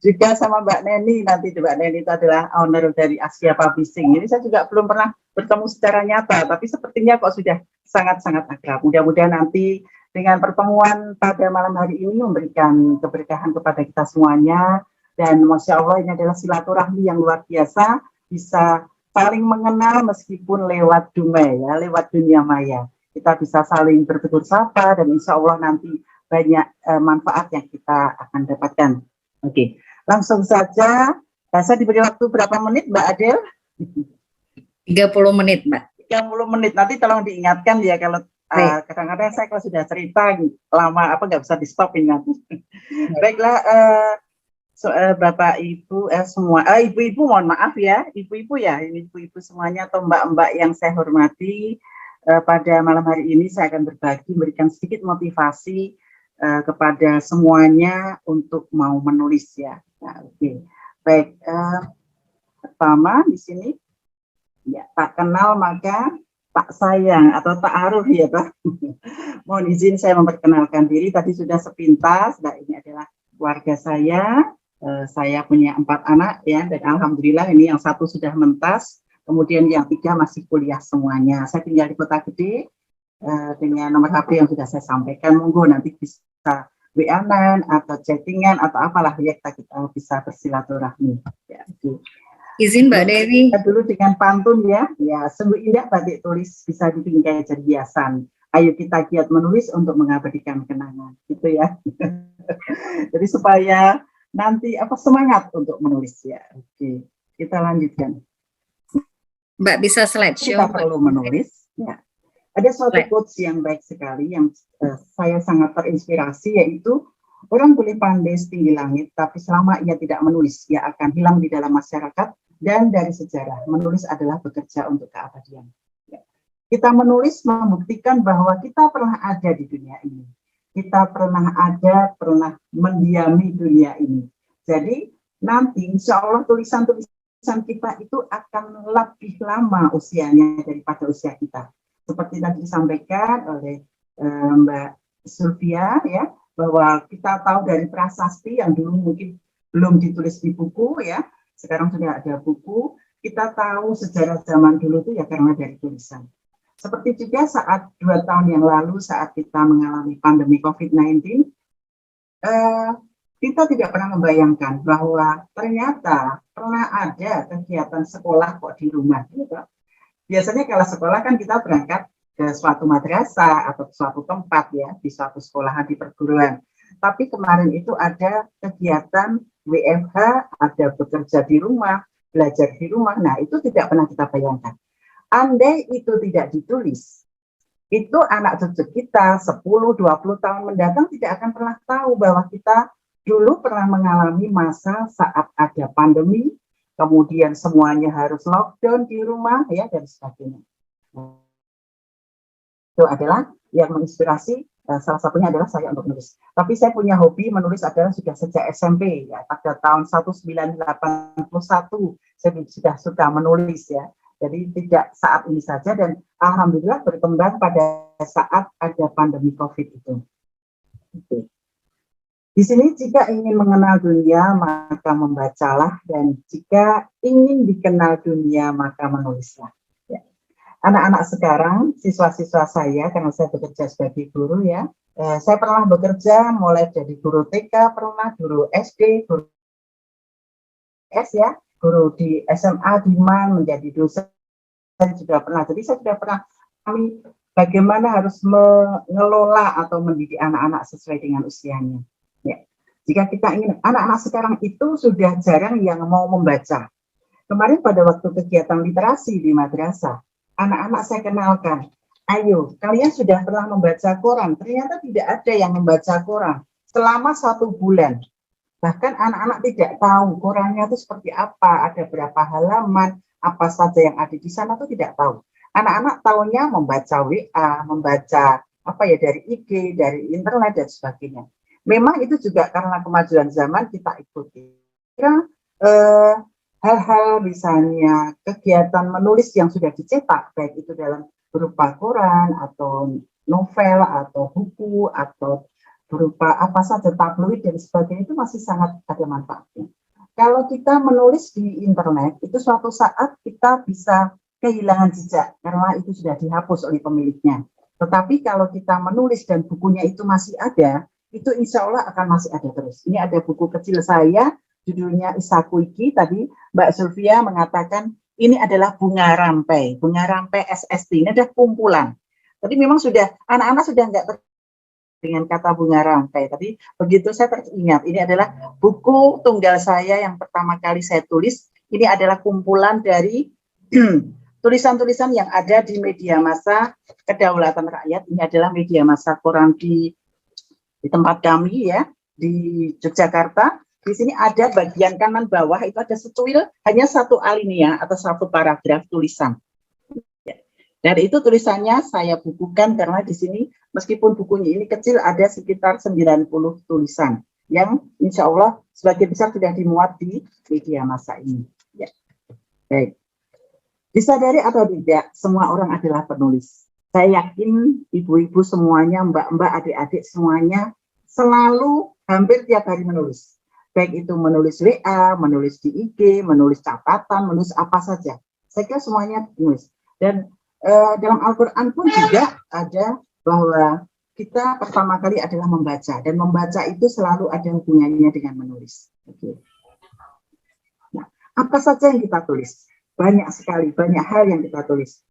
juga sama Mbak Neni. Nanti Mbak Neni itu adalah owner dari Asia Publishing. Ini saya juga belum pernah bertemu secara nyata, tapi sepertinya kok sudah sangat-sangat akrab. Mudah-mudahan nanti dengan pertemuan pada malam hari ini memberikan keberkahan kepada kita semuanya. Dan Masya Allah ini adalah silaturahmi yang luar biasa, bisa saling mengenal meskipun lewat lewat dunia maya. Kita bisa saling bertegur sapa dan insya Allah nanti banyak manfaat yang kita akan dapatkan. Oke, langsung saja. Saya diberi waktu berapa menit, Mbak Adel? 30 menit, Mbak. 30 menit. Nanti tolong diingatkan ya kalau kadang-kadang saya kalau sudah cerita lama nggak bisa di stop ini nanti. Baiklah, Bapak Ibu semua, ibu-ibu mohon maaf ya, ibu-ibu ya, ini ibu-ibu semuanya atau mbak-mbak yang saya hormati. Pada malam hari ini saya akan berbagi, memberikan sedikit motivasi kepada semuanya untuk mau menulis ya. Nah, oke. Baik, pertama di sini ya, tak kenal maka tak sayang atau tak aruh ya Pak. Mohon izin saya memperkenalkan diri, tadi sudah sepintas. Nah, ini adalah keluarga saya. Saya punya 4 anak ya, dan alhamdulillah ini yang 1 sudah mentas, kemudian yang 3 masih kuliah semuanya. Saya tinggal di Kota Gede dengan nomor HP yang sudah saya sampaikan. Monggo nanti bisa WA-an atau chattingan atau apalah ya, kita bisa bersilaturahmi. Ya, izin Mbak Dewi. Kita dulu dengan pantun ya. Ya, sungguh indah batik tulis bisa dibingkai jadi hiasan. Ayo kita giat menulis untuk mengabadikan kenangan. Gitu ya. Jadi supaya nanti semangat untuk menulis ya. Oke, kita lanjutkan. Mbak bisa slideshow. Kita perlu menulis. Ya. Ada suatu quotes yang baik sekali yang saya sangat terinspirasi, yaitu orang boleh pandai setinggi langit, tapi selama ia tidak menulis, ia akan hilang di dalam masyarakat dan dari sejarah. Menulis adalah bekerja untuk keabadian. Ya. Kita menulis membuktikan bahwa kita pernah ada di dunia ini. Kita pernah mendiami dunia ini. Jadi nanti insya Allah tulisan kita itu akan lebih lama usianya daripada usia kita. Seperti tadi disampaikan oleh Mbak Sylvia ya, bahwa kita tahu dari prasasti yang dulu mungkin belum ditulis di buku ya, sekarang sudah ada buku. Kita tahu sejarah zaman dulu itu ya karena dari tulisan. Seperti juga saat 2 tahun yang lalu saat kita mengalami pandemi COVID-19, kita tidak pernah membayangkan bahwa ternyata pernah ada kegiatan sekolah kok di rumah. Gitu. Biasanya kalau sekolah kan kita berangkat ke suatu madrasah atau suatu tempat ya, di suatu sekolahan di perguruan. Tapi kemarin itu ada kegiatan WFH, ada bekerja di rumah, belajar di rumah. Nah, itu tidak pernah kita bayangkan. Andai itu tidak ditulis, itu anak cucu kita 10-20 tahun mendatang tidak akan pernah tahu bahwa kita dulu pernah mengalami masa saat ada pandemi, kemudian semuanya harus lockdown di rumah, ya, dan sebagainya. Itu adalah yang menginspirasi, salah satunya adalah saya untuk menulis. Tapi saya punya hobi menulis adalah sudah sejak SMP, ya, pada tahun 1981, saya sudah suka menulis, ya. Jadi tidak saat ini saja, dan alhamdulillah berkembang pada saat ada pandemi COVID itu. Oke. Di sini jika ingin mengenal dunia maka membacalah, dan jika ingin dikenal dunia maka menulislah. Ya. Anak-anak sekarang, siswa-siswa saya, karena saya bekerja sebagai guru ya, saya pernah bekerja mulai dari guru TK, pernah guru SD, guru S ya, guru di SMA di MAN, menjadi dosen juga pernah. Jadi saya sudah pernah bagaimana harus mengelola atau mendidik anak-anak sesuai dengan usianya. Ya. Jika kita ingin, anak-anak sekarang itu sudah jarang yang mau membaca. Kemarin pada waktu kegiatan literasi di madrasah, anak-anak saya kenalkan, ayo kalian sudah pernah membaca koran? Ternyata tidak ada yang membaca koran selama 1 bulan. Bahkan anak-anak tidak tahu korannya itu seperti apa, ada berapa halaman, apa saja yang ada di sana itu tidak tahu. Anak-anak tahunya membaca WA, membaca dari IG, dari internet dan sebagainya. Memang itu juga karena kemajuan zaman kita ikuti. Hal-hal misalnya kegiatan menulis yang sudah dicetak, baik itu dalam berupa koran atau novel atau buku atau berupa apa saja tabloid dan sebagainya, itu masih sangat ada manfaatnya. kalau kita menulis di internet, itu suatu saat kita bisa kehilangan jejak karena itu sudah dihapus oleh pemiliknya. Tetapi kalau kita menulis dan bukunya itu masih ada, itu insya Allah akan masih ada terus. Ini ada buku kecil saya, judulnya Isakuiki. Tadi Mbak Sylvia mengatakan ini adalah bunga rampai SST. Ini adalah kumpulan. Tapi memang sudah anak-anak sudah nggak dengan kata bunga rampai. Tapi begitu saya teringat, ini adalah buku tunggal saya yang pertama kali saya tulis. Ini adalah kumpulan dari tulisan-tulisan yang ada di media massa Kedaulatan Rakyat. Ini adalah media massa koran di tempat kami ya, di Yogyakarta. Di sini ada bagian kanan bawah itu ada secuil, hanya satu alinea atau satu paragraf tulisan. Dari itu tulisannya saya bukukan karena di sini meskipun bukunya ini kecil ada sekitar 90 tulisan yang insya Allah sebagian besar sudah dimuat di media massa ini. Ya. Baik. Disadari atau tidak, semua orang adalah penulis. Saya yakin ibu-ibu semuanya, mbak-mbak, adik-adik semuanya selalu hampir tiap hari menulis. Baik itu menulis WA, menulis di IG, menulis catatan, menulis apa saja. Saya kira semuanya menulis. Dan dalam Al-Quran pun juga ada bahwa kita pertama kali adalah membaca, dan membaca itu selalu ada hubungannya dengan menulis. Oke. Nah, apa saja yang kita tulis? Banyak sekali, banyak hal yang kita tulis.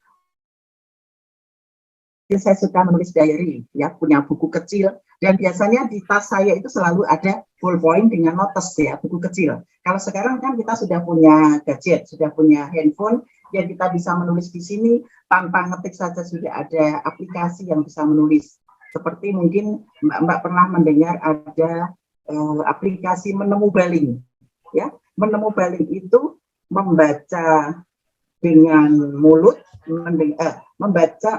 Saya suka menulis diary, ya, punya buku kecil, dan biasanya di tas saya itu selalu ada ballpoint dengan notes ya, buku kecil. Kalau sekarang kan kita sudah punya gadget, sudah punya handphone, yang kita bisa menulis di sini tanpa ngetik saja sudah ada aplikasi yang bisa menulis. Seperti mungkin Mbak pernah mendengar ada aplikasi menemu baling, ya. Menemu baling itu membaca dengan mulut, membaca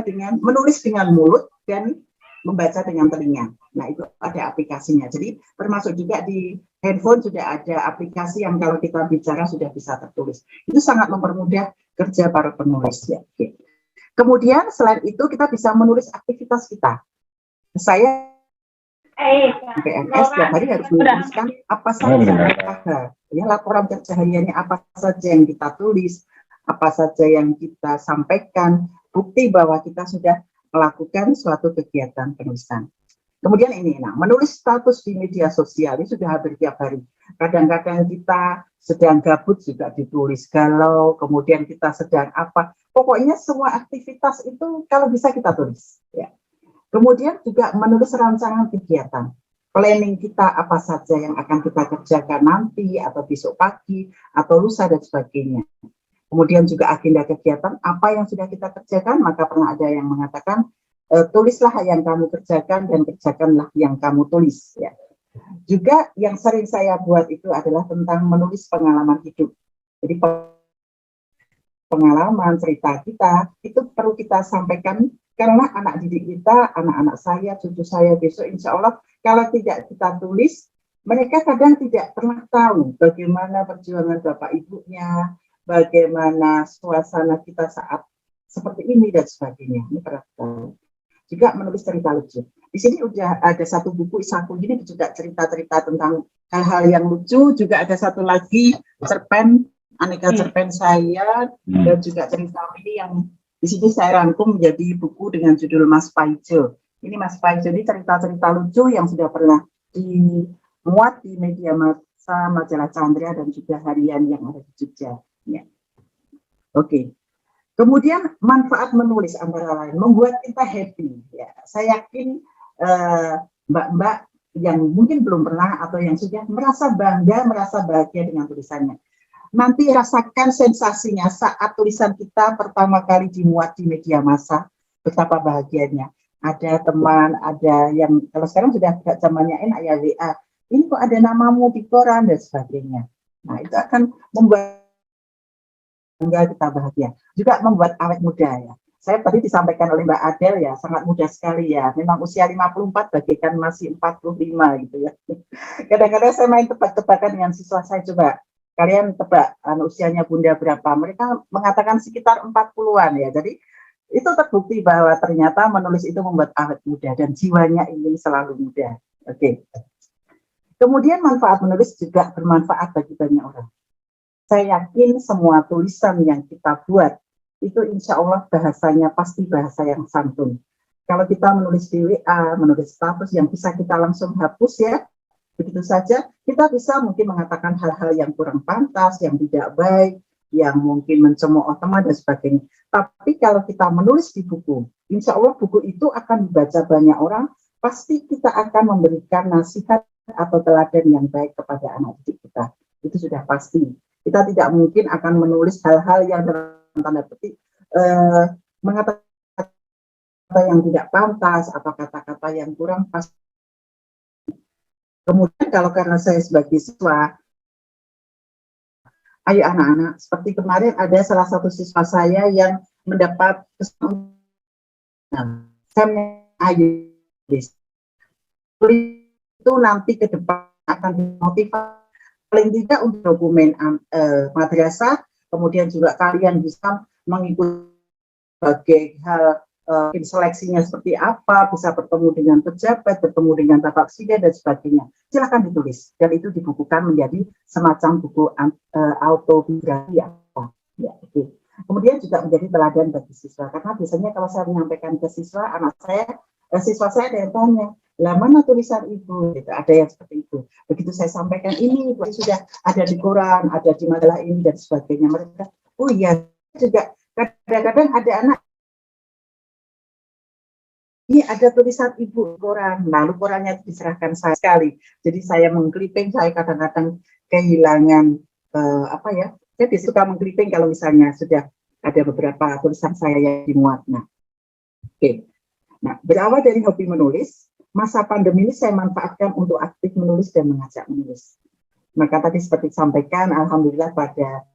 dengan menulis dengan mulut dan membaca dengan telinga. Nah, itu ada aplikasinya. Jadi termasuk juga di handphone sudah ada aplikasi yang kalau kita bicara sudah bisa tertulis. Itu sangat mempermudah kerja para penulis ya. Oke. Kemudian selain itu kita bisa menulis aktivitas kita. Saya PNS setiap hari harus menuliskan apa saja ya, laporan kesehariannya apa saja yang kita tulis, apa saja yang kita sampaikan, bukti bahwa kita sudah melakukan suatu kegiatan penulisan. Kemudian ini, menulis status di media sosial ini sudah hampir tiap hari. Kadang-kadang kita sedang gabut juga ditulis galau, kemudian kita sedang apa. Pokoknya semua aktivitas itu kalau bisa kita tulis. Ya. Kemudian juga menulis rancangan kegiatan. Planning kita apa saja yang akan kita kerjakan nanti, atau besok pagi, atau lusa, dan sebagainya. Kemudian juga agenda kegiatan, apa yang sudah kita kerjakan, maka pernah ada yang mengatakan, tulislah yang kamu kerjakan dan kerjakanlah yang kamu tulis. Ya. Juga yang sering saya buat itu adalah tentang menulis pengalaman hidup. Jadi pengalaman, cerita kita, itu perlu kita sampaikan karena anak didik kita, anak-anak saya, cucu saya besok insya Allah, kalau tidak kita tulis, mereka kadang tidak pernah tahu bagaimana perjuangan Bapak Ibunya, bagaimana suasana kita saat seperti ini dan sebagainya. Ini pernah tahu. Juga menulis cerita lucu. Di sini udah ada satu buku Isaku ini juga cerita-cerita tentang hal-hal yang lucu. Juga ada satu lagi cerpen, aneka cerpen saya, dan juga cerita ini yang di sini saya rangkum menjadi buku dengan judul Mas Paijo. Ini Mas Paijo ini cerita-cerita lucu yang sudah pernah dimuat di media massa majalah Chandra dan juga harian yang ada di Jogja. Ya. Oke. Kemudian manfaat menulis antara lain membuat kita happy. Ya, saya yakin mbak-mbak yang mungkin belum pernah atau yang sudah merasa bangga, merasa bahagia dengan tulisannya. Nanti rasakan sensasinya saat tulisan kita pertama kali dimuat di media massa, betapa bahagianya. Ada teman, ada yang kalau sekarang sudah zamannya enak ya WA. Ini kok ada namamu di koran dan sebagainya. Nah, itu akan membuat kita bahagia. Juga membuat awet muda ya. Saya tadi disampaikan oleh Mbak Adel ya, sangat mudah sekali ya. Memang usia 54 bagaikan masih 45 gitu ya. Kadang-kadang saya main tebak-tebakan dengan siswa saya, coba kalian tebak usianya Bunda berapa. Mereka mengatakan sekitar 40-an ya. Jadi itu terbukti bahwa ternyata menulis itu membuat awet muda dan jiwanya ingin selalu muda. Oke. Kemudian manfaat menulis juga bermanfaat bagi banyak orang. Saya yakin semua tulisan yang kita buat itu insya Allah bahasanya pasti bahasa yang santun. Kalau kita menulis di WA, menulis status yang bisa kita langsung hapus ya, begitu saja, kita bisa mungkin mengatakan hal-hal yang kurang pantas, yang tidak baik, yang mungkin mencemooh teman dan sebagainya. Tapi kalau kita menulis di buku, insya Allah buku itu akan dibaca banyak orang, pasti kita akan memberikan nasihat atau teladan yang baik kepada anak didik kita. Itu sudah pasti. Kita tidak mungkin akan menulis hal-hal yang dalam tanda petik mengatakan kata yang tidak pantas atau kata-kata yang kurang pas. Kemudian kalau karena saya sebagai siswa, ayo anak-anak, seperti kemarin ada salah satu siswa saya yang mendapat ayo itu nanti ke depan akan dimotivasi paling tidak untuk dokumen madrasah, kemudian juga kalian bisa mengikuti berbagai hal seleksinya seperti apa, bisa bertemu dengan pejabat, bertemu dengan bapak presiden dan sebagainya. Silakan ditulis dan itu dibukukan menjadi semacam buku autobiografi apa. Ya, okay. Kemudian juga menjadi teladan bagi siswa karena biasanya kalau saya menyampaikan ke siswa, siswa saya ada yang tanya, lah mana tulisan ibu? Gitu, ada yang seperti itu. Begitu saya sampaikan ini sudah ada di koran, ada di majalah ini dan sebagainya. Mereka, oh iya juga kadang-kadang ada anak ini ada tulisan ibu koran, lalu korannya diserahkan saya sekali. Jadi saya mengkliping, saya kadang-kadang kehilangan saya suka mengkliping kalau misalnya sudah ada beberapa tulisan saya yang dimuat. Nah, oke. Nah, berawal dari hobi menulis, masa pandemi ini saya manfaatkan untuk aktif menulis dan mengajak menulis. Maka tadi seperti disampaikan, alhamdulillah pada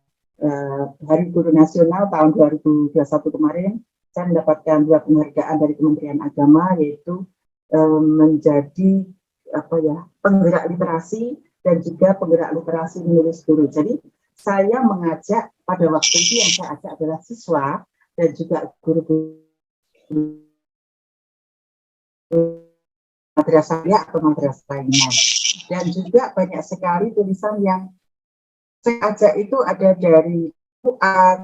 Hari Guru Nasional tahun 2021 kemarin, saya mendapatkan 2 penghargaan dari Kementerian Agama, yaitu menjadi penggerak literasi dan juga penggerak literasi menulis guru. Jadi saya mengajak pada waktu itu yang saya ajak adalah siswa dan juga guru-guru madrasah atau madrasah lainnya. Dan juga banyak sekali tulisan yang saya ajak itu ada dari Quran,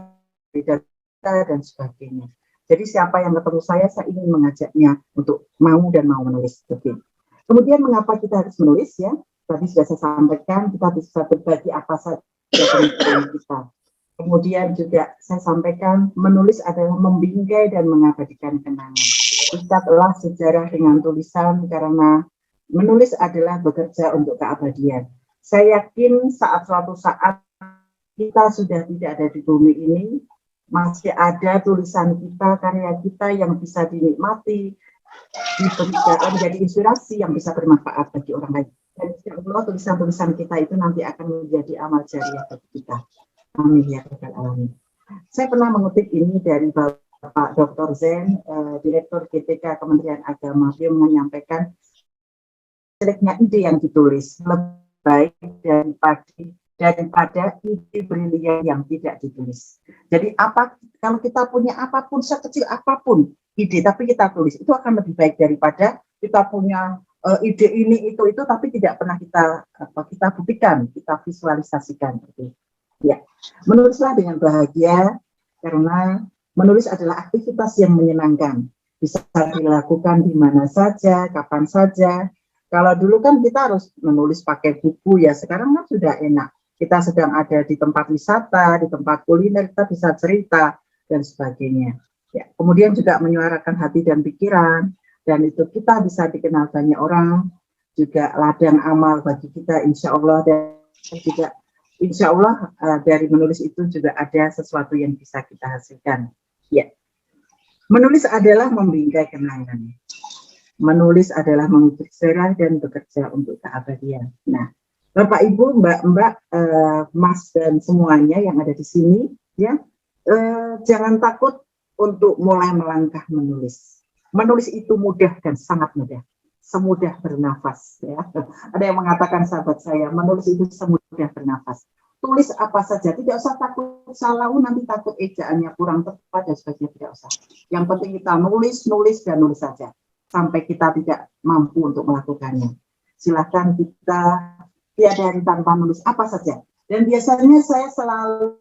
dan sebagainya. Jadi siapa yang ketemu saya ingin mengajaknya untuk mau menulis. Oke. Kemudian mengapa kita harus menulis ya? Tadi sudah saya sampaikan, kita bisa berbagi apa saja pemikiran kita. Kemudian juga saya sampaikan, menulis adalah membingkai dan mengabadikan kenangan. Ikatlah sejarah dengan tulisan karena menulis adalah bekerja untuk keabadian. Saya yakin suatu saat kita sudah tidak ada di bumi ini, masih ada tulisan kita, karya kita yang bisa dinikmati, diberikan menjadi inspirasi yang bisa bermanfaat bagi orang lain. Dan insya Allah tulisan-tulisan kita itu nanti akan menjadi amal jariah bagi kita. Amin ya rabbal alamin. Saya pernah mengutip ini dari Bapak Dr. Zen, Direktur GTK Kementerian Agama. Dia menyampaikan jeleknya ide yang ditulis lebih baik daripada ide brilian yang tidak ditulis. Jadi kalau kita punya apapun, sekecil apapun ide, tapi kita tulis, itu akan lebih baik daripada kita punya ide ini itu tapi tidak pernah kita buktikan, kita visualisasikan. Ya, menulislah dengan bahagia karena menulis adalah aktivitas yang menyenangkan, bisa dilakukan di mana saja, kapan saja. Kalau dulu kan kita harus menulis pakai buku ya, sekarang kan sudah enak. Kita sedang ada di tempat wisata, di tempat kuliner, kita bisa cerita dan sebagainya. Ya, kemudian juga menyuarakan hati dan pikiran, dan itu kita bisa dikenal banyak orang, juga ladang amal bagi kita insya Allah, dan juga insya Allah dari menulis itu juga ada sesuatu yang bisa kita hasilkan. Ya, menulis adalah membingkai kenangan. Menulis adalah mengukir sejarah dan bekerja untuk keabadian. Nah, Bapak Ibu, Mbak, Mas dan semuanya yang ada di sini, ya, jangan takut untuk mulai melangkah menulis. Menulis itu mudah dan sangat mudah, semudah bernafas. Ya. Ada yang mengatakan sahabat saya, menulis itu semudah bernafas. Tulis apa saja, tidak usah takut salah, nanti takut ejaannya kurang tepat dan sebagainya, tidak usah. Yang penting kita nulis saja sampai kita tidak mampu untuk melakukannya. Silakan kita tiada hari tanpa menulis apa saja. Dan biasanya saya selalu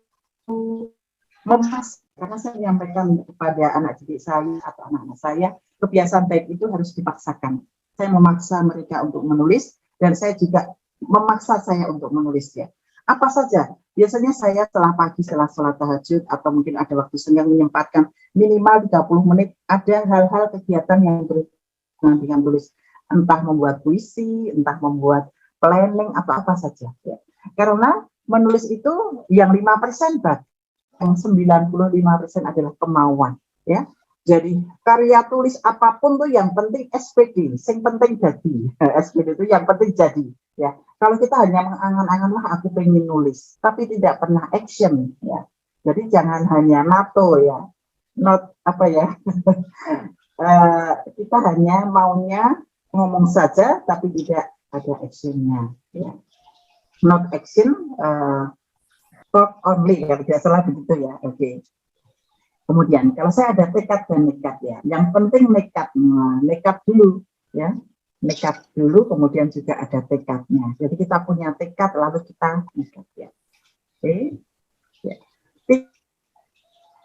memaksa, karena saya menyampaikan kepada anak didik saya atau anak-anak saya, kebiasaan baik itu harus dipaksakan. Saya memaksa mereka untuk menulis, dan saya juga memaksa saya untuk menulis ya. Apa saja? Biasanya saya setelah pagi, setelah sholat tahajud, atau mungkin ada waktu senggang menyempatkan minimal 30 menit, ada hal-hal kegiatan yang berhubungan dengan tulis. Entah membuat puisi, entah membuat planning, atau apa saja. Ya. Karena menulis itu yang 5%, yang 95% adalah kemauan. Ya. Jadi karya tulis apapun tuh yang penting SPD, yang penting jadi. SPD itu yang penting jadi. Ya, kalau kita hanya mengangan-angan lah aku pengen nulis, tapi tidak pernah action. Ya, jadi jangan hanya NATO ya, not apa ya. Kita hanya maunya ngomong saja, tapi tidak ada actionnya. Ya, not action, talk only ya, tidak salah begitu ya. Oke. Kemudian kalau saya ada tekad dan nekat ya, yang penting nekat, nekat dulu ya, nekat dulu, kemudian juga ada tekadnya. Jadi kita punya tekad lalu kita nekat ya. Oke. Ya.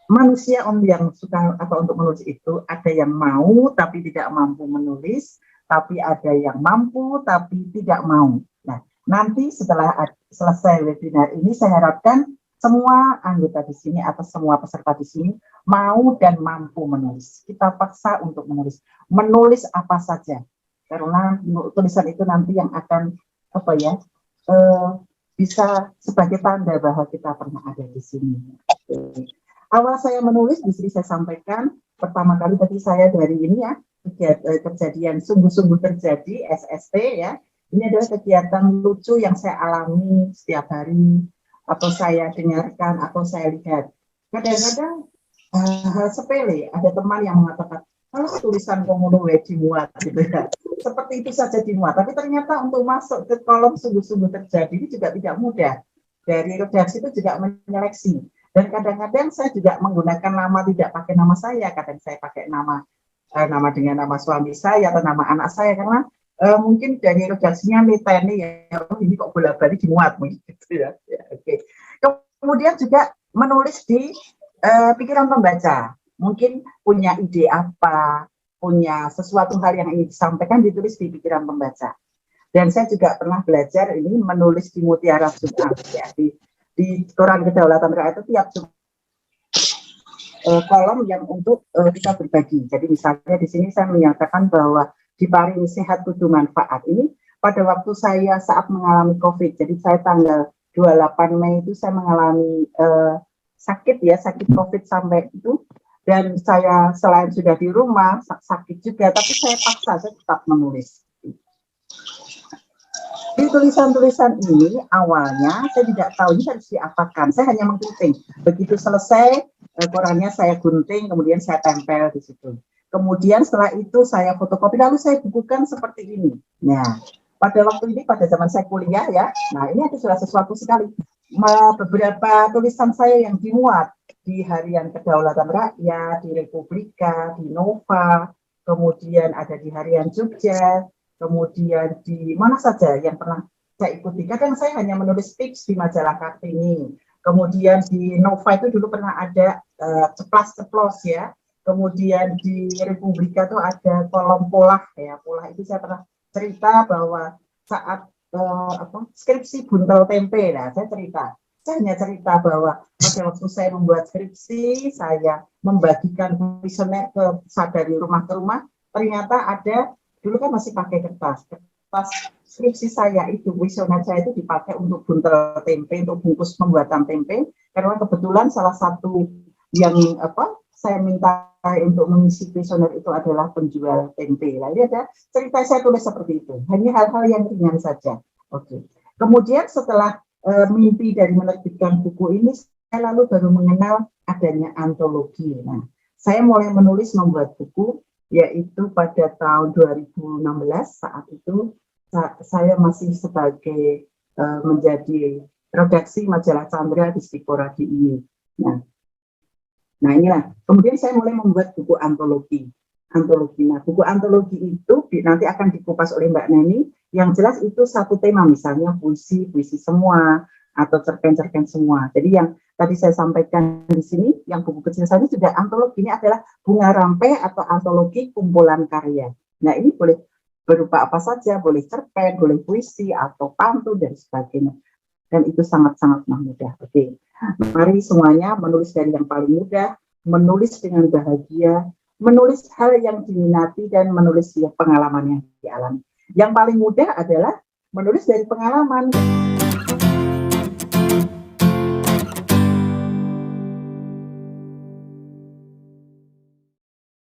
Manusia yang suka apa untuk menulis itu ada yang mau tapi tidak mampu menulis, tapi ada yang mampu tapi tidak mau. Nah, nanti setelah selesai webinar ini saya harapkan semua anggota di sini atau semua peserta di sini mau dan mampu menulis. Kita paksa untuk menulis. Menulis apa saja. Karena tulisan itu nanti yang akan apa ya? Bisa sebagai tanda bahwa kita pernah ada di sini. Awal saya menulis, di sini saya sampaikan pertama kali tadi saya dari ini ya, kejadian sungguh-sungguh terjadi SST ya. Ini adalah kegiatan lucu yang saya alami setiap hari, atau saya dengarkan, atau saya lihat. Kadang-kadang hal sepele, ada teman yang mengatakan, kalau tulisan komodo dimuat, gitu ya. Seperti itu saja dimuat, tapi ternyata untuk masuk ke kolom sungguh-sungguh terjadi ini juga tidak mudah. Dari redaksi itu juga menyeleksi. Dan kadang-kadang saya juga menggunakan nama tidak pakai nama saya, kadang saya pakai nama dengan nama suami saya atau nama anak saya, karena mungkin dari redaksinya Miteni ya, ini kok bola-balik dimuat gitu ya. Ya, oke. Kemudian juga menulis di pikiran pembaca, mungkin punya ide apa, punya sesuatu hal yang ingin disampaikan, ditulis di pikiran pembaca. Dan saya juga pernah belajar ini menulis di Mutiara Jumat ya, di Koran Kedaulatan Rakyat itu tiap Jumat kolom yang untuk kita berbagi. Jadi misalnya di sini saya menyatakan bahwa diparingi sehat kudu manfaat. Ini pada waktu saya saat mengalami COVID. Jadi saya tanggal 28 Mei itu saya mengalami sakit COVID sampai itu. Dan saya selain sudah di rumah, sakit juga, tapi saya paksa, saya tetap menulis. Di tulisan-tulisan ini awalnya saya tidak tahu ini harus diapakan. Saya hanya menggunting. Begitu selesai, korannya saya gunting, kemudian saya tempel di situ. Kemudian setelah itu saya fotokopi, lalu saya bukukan seperti ini. Nah, pada waktu ini, pada zaman saya kuliah ya, nah ini ada sesuatu sekali. Beberapa tulisan saya yang dimuat di Harian Kedaulatan Rakyat, di Republika, di Nova, kemudian ada di Harian Jogja, kemudian di mana saja yang pernah saya ikuti. Kadang saya hanya menulis tips di majalah Kartini. Kemudian di Nova itu dulu pernah ada ceplas-ceplos ya. Kemudian di Republika itu ada kolom polah ya. Polah itu saya pernah cerita bahwa saat skripsi buntel tempe, nah saya hanya cerita bahwa pada waktu saya membuat skripsi, saya membagikan kuesioner dari rumah ke rumah, ternyata ada, dulu kan masih pakai kertas skripsi saya itu, kuesioner saya itu dipakai untuk buntel tempe, untuk bungkus pembuatan tempe, karena kebetulan salah satu yang saya minta untuk mengisi kuesioner itu adalah penjual tempe. Nah, ini ada cerita saya tulis seperti itu. Hanya hal-hal yang ringan saja. Oke. Kemudian setelah mimpi dari menerbitkan buku ini, saya lalu baru mengenal adanya antologi. Nah, saya mulai menulis membuat buku, yaitu pada tahun 2016. Saat itu saya masih sebagai menjadi redaksi majalah Chandra di Stipora DIY. Nah inilah, kemudian saya mulai membuat buku antologi. Nah, buku antologi itu nanti akan dikupas oleh Mbak Neni. Yang jelas itu satu tema, misalnya puisi semua, atau cerpen-cerpen semua. Jadi yang tadi saya sampaikan di sini, yang buku kecil saya ini sudah antologi, ini adalah bunga rampai atau antologi kumpulan karya. Nah ini boleh berupa apa saja, boleh cerpen, boleh puisi, atau pantun, dan sebagainya. Dan itu sangat-sangat mudah. Oke, mari semuanya menulis dari yang paling mudah, menulis dengan bahagia, menulis hal yang diminati, dan menulis pengalaman yang dialami. Yang paling mudah adalah menulis dari pengalaman.